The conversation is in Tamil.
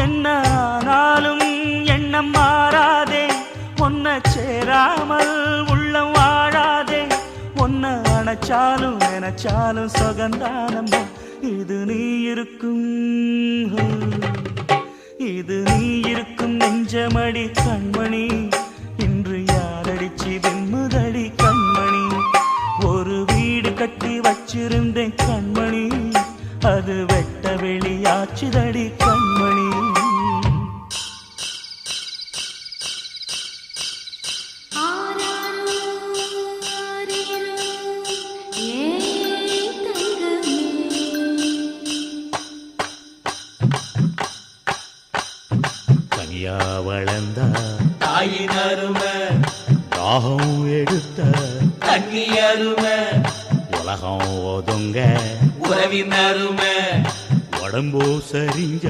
என்ன ஆனாலும் எண்ணம் மாறாதே, ஒன்ன சேராமல் உள்ளம் வாழாதே, ஒன்ன அணைச்சாலும் நினைச்சாலும் சொகந்தானம்மா. இது நீ இருக்கும், இது நீ இருக்கும் நெஞ்சமடி கண்மணி, இன்று யாரடிச்சு வெண்முதடி கண்மணி. ஒரு வீடு கட்டி வச்சிருந்தேன் கண்மணி, அது வெட்ட வெளியாச்சுதடி கண்மணி. கனியா வளர்ந்த தாயின் அருமை, தாகம் எடுத்த தண்ணி அருமை, உலகம் ஒதுங்க உறவின் அருமை, உடம்போ சரிஞ்ச